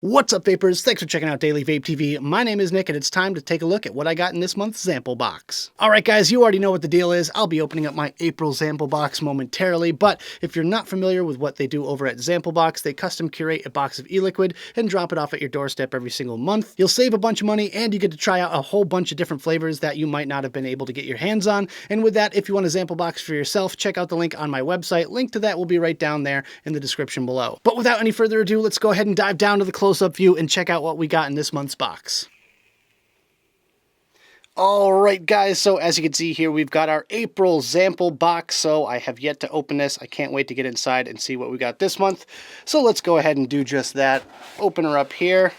What's up, vapors? Thanks for checking out Daily Vape TV. My name is Nick, and it's time to take a look at what I got in this month's Zamplebox. Alright guys, you already know what the deal is. I'll be opening up my April Zamplebox momentarily, but if you're not familiar with what they do over at Zamplebox, they custom curate a box of e-liquid and drop it off at your doorstep every single month. You'll save a bunch of money, and you get to try out a whole bunch of different flavors that you might not have been able to get your hands on. And with that, if you want a Zamplebox for yourself, check out the link on my website. Link to that will be right down there in the description below. But without any further ado, let's go ahead and dive down to the close-up view and check out what we got in this month's box. Alright guys, so as you can see here, we've got our April Zamplebox, so I have yet to open this. I can't wait to get inside and see what we got this month. So let's go ahead and do just that. Open her up here,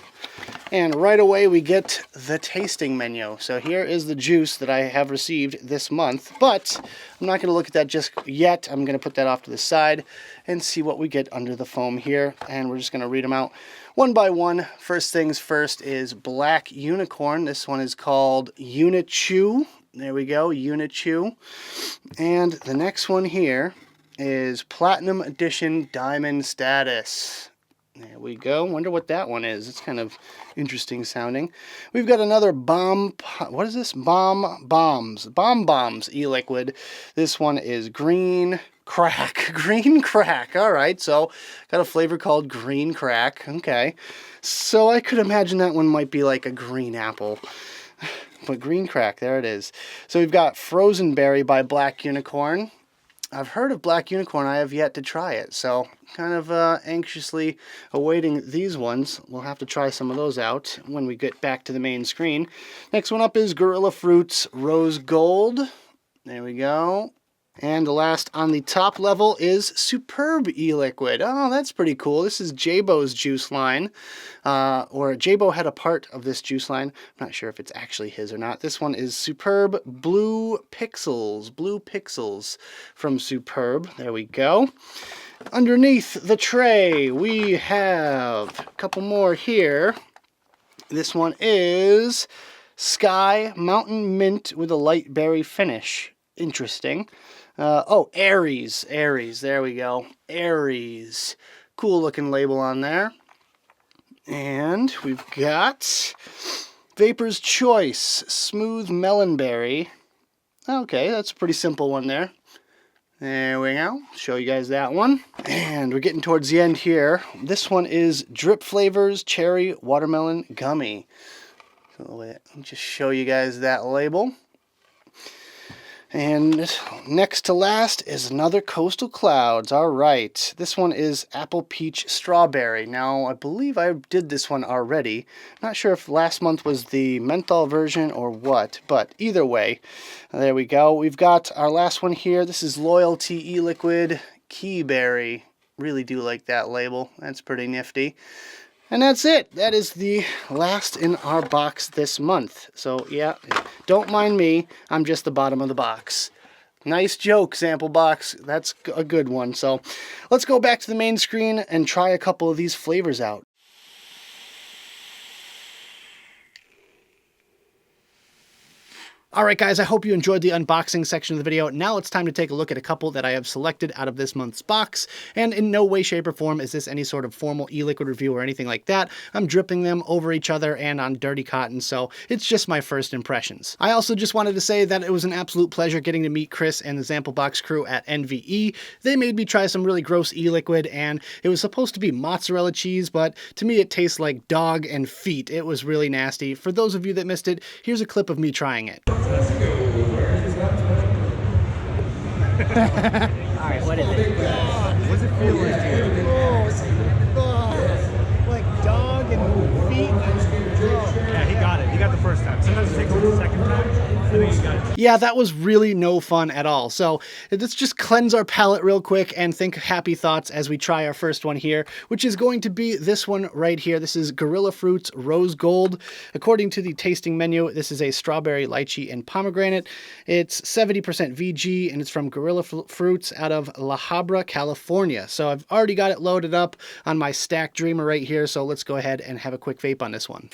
and right away we get the tasting menu. So here is the juice that I have received this month, but I'm not going to look at that just yet. I'm going to put that off to the side and see what we get under the foam here, and we're just going to read them out one by one. First things first is Black Unicorn. This one is called Unichew. There we go, Unichew. And the next one here is Platinum Edition Diamond Status. There we go. Wonder what that one is. It's kind of interesting sounding. We've got another what is this? Bomb Bombs e-liquid. This one is Green Crack. Green Crack. All right, so got a flavor called Green Crack. Okay, so I could imagine that one might be like a green apple. But Green Crack, there it is. So we've got Frozen Berry by Black Unicorn. I've heard of Black Unicorn. I have yet to try it, so kind of anxiously awaiting these ones. We'll have to try some of those out when we get back to the main screen. Next one up is Gorilla Fruits Rose Gold. There we go. And the last on the top level is Superb e-liquid. Oh, that's pretty cool. This is Jaybo's juice line, or Jaybo had a part of this juice line. I'm not sure if it's actually his or not. This one is Superb Blue Pixels from Superb. There we go. Underneath the tray, we have a couple more here. This one is Sky Mountain Mint with a light berry finish. Interesting. Oh, Aries, there we go, Aries. Cool looking label on there. And we've got Vapor's Choice, Smooth Melonberry. Okay, that's a pretty simple one there. There we go, show you guys that one. And we're getting towards the end here. This one is Drip Flavors Cherry Watermelon Gummy. So let me just show you guys that label. And next to last is another Coastal Clouds. All right, this one is Apple Peach Strawberry. Now, I believe I did this one already. Not sure if last month was the menthol version or what, but either way, there we go. We've got our last one here. This is Loyalty e-liquid Key Berry. Really do like that label. That's pretty nifty. And that's it. That is the last in our box this month. So yeah, don't mind me. I'm just the bottom of the box. Nice joke, Zamplebox. That's a good one. So let's go back to the main screen and try a couple of these flavors out. Alright guys, I hope you enjoyed the unboxing section of the video. Now it's time to take a look at a couple that I have selected out of this month's box. And in no way, shape, or form is this any sort of formal e-liquid review or anything like that. I'm dripping them over each other and on dirty cotton, so it's just my first impressions. I also just wanted to say that it was an absolute pleasure getting to meet Chris and the Zamplebox crew at NVE. They made me try some really gross e-liquid, and it was supposed to be mozzarella cheese, but to me it tastes like dog and feet. It was really nasty. For those of you that missed it, here's a clip of me trying it. Alright, what is it? What does it feel like to you? Like dog and feet. Yeah, he got it. He got the first time. Sometimes it takes the second time. I think he got it. Yeah, that was really no fun at all. So let's just cleanse our palate real quick and think happy thoughts as we try our first one here, which is going to be this one right here. This is Gorilla Fruits Rose Gold. According to the tasting menu, this is a strawberry, lychee, and pomegranate. It's 70% VG, and it's from Gorilla Fruits out of La Habra, California. So I've already got it loaded up on my Stack Dreamer right here, so let's go ahead and have a quick vape on this one.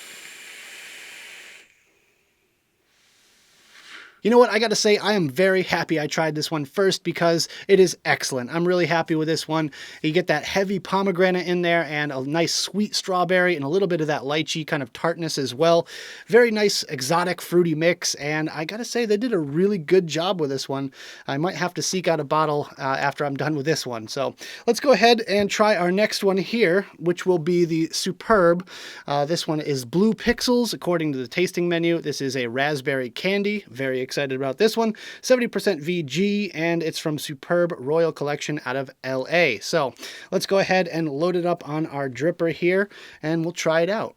You know what, I gotta say, I am very happy I tried this one first because it is excellent. I'm really happy with this one. You get that heavy pomegranate in there and a nice sweet strawberry and a little bit of that lychee kind of tartness as well. Very nice exotic fruity mix, and I gotta say, they did a really good job with this one. I might have to seek out a bottle after I'm done with this one. So let's go ahead and try our next one here, which will be the Superb. This one is Blue Pixels, according to the tasting menu. This is a raspberry candy. Very excited about this one. 70% VG, and it's from Superb Royal Collection out of LA. So let's go ahead and load it up on our dripper here, and we'll try it out.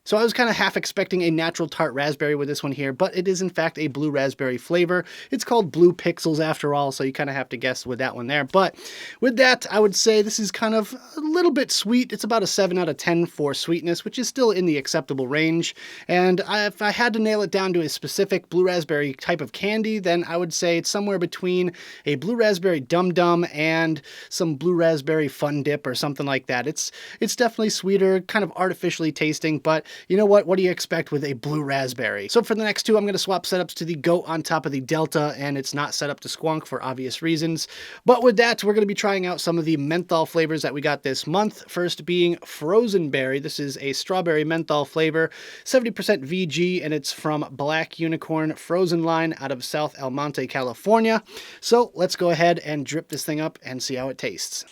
So I was kind of half expecting a natural tart raspberry with this one here, but it is in fact a blue raspberry flavor. It's called Blue Pixels after all, so you kind of have to guess with that one there. But with that, I would say this is kind of a little bit sweet. It's about a 7 out of 10 for sweetness, which is still in the acceptable range. And if I had to nail it down to a specific blue raspberry type of candy, then I would say it's somewhere between a blue raspberry Dum Dum and some blue raspberry Fun Dip or something like that. It's definitely sweeter, kind of artificially tasting, but you know what? What do you expect with a blue raspberry? So for the next two, I'm going to swap setups to the Goat on top of the Delta, and it's not set up to squonk for obvious reasons. But with that, we're going to be trying out some of the menthol flavors that we got this month. First being Frozen Berry. This is a strawberry menthol flavor, 70% VG, and it's from Black Unicorn Frozen line out of South El Monte, California. So let's go ahead and drip this thing up and see how it tastes.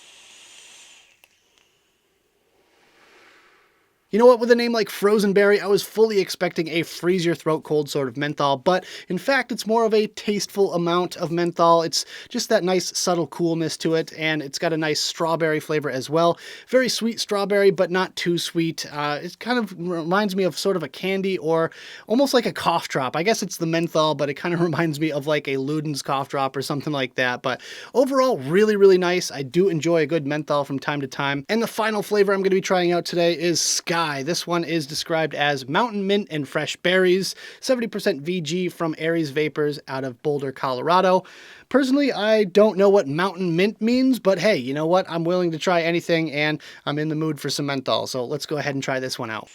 You know what, with a name like Frozen Berry, I was fully expecting a freeze your throat cold sort of menthol, but in fact, it's more of a tasteful amount of menthol. It's just that nice subtle coolness to it, and it's got a nice strawberry flavor as well. Very sweet strawberry, but not too sweet. It kind of reminds me of sort of a candy or almost like a cough drop. I guess it's the menthol, but it kind of reminds me of like a Luden's cough drop or something like that. But overall, really, really nice. I do enjoy a good menthol from time to time. And the final flavor I'm going to be trying out today is Sky. This one is described as Mountain Mint and Fresh Berries, 70% VG from Aries Vapors out of Boulder, Colorado. Personally, I don't know what Mountain Mint means, but hey, you know what? I'm willing to try anything, and I'm in the mood for some menthol, so let's go ahead and try this one out.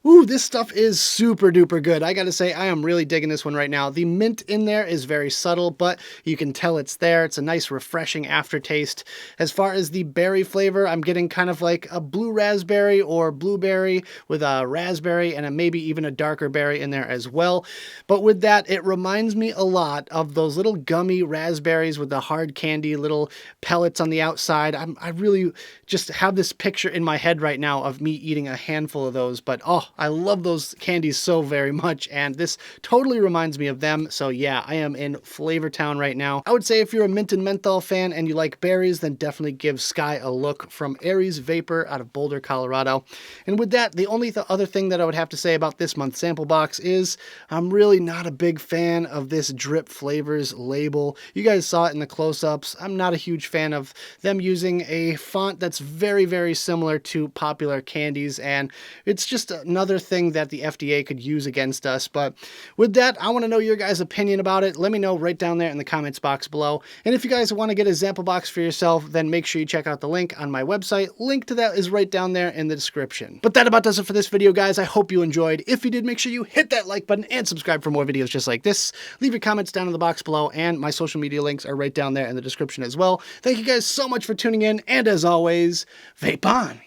Ooh, this stuff is super duper good. I gotta say, I am really digging this one right now. The mint in there is very subtle, but you can tell it's there. It's a nice refreshing aftertaste. As far as the berry flavor, I'm getting kind of like a blue raspberry or blueberry with a raspberry and maybe even a darker berry in there as well. But with that, it reminds me a lot of those little gummy raspberries with the hard candy little pellets on the outside. I really just have this picture in my head right now of me eating a handful of those, but oh, I love those candies so very much, and this totally reminds me of them. So yeah, I am in Flavor Town right now. I would say if you're a mint and menthol fan and you like berries, then definitely give Sky a look from Aries Vapor out of Boulder, Colorado. And with that, the only other thing that I would have to say about this month's sample box is I'm really not a big fan of this Drip Flavors label. You guys saw it in the close-ups. I'm not a huge fan of them using a font that's very, very similar to popular candies, and it's just another thing that the FDA could use against us. But with that, I want to know your guys' opinion about it. Let me know right down there in the comments box below. And if you guys want to get a Zamplebox for yourself, then make sure you check out the link on my website. Link to that is right down there in the description. But that about does it for this video, guys. I hope you enjoyed. If you did, make sure you hit that like button and subscribe for more videos just like this. Leave your comments down in the box below, and my social media links are right down there in the description as well. Thank you guys so much for tuning in, and as always, vape on!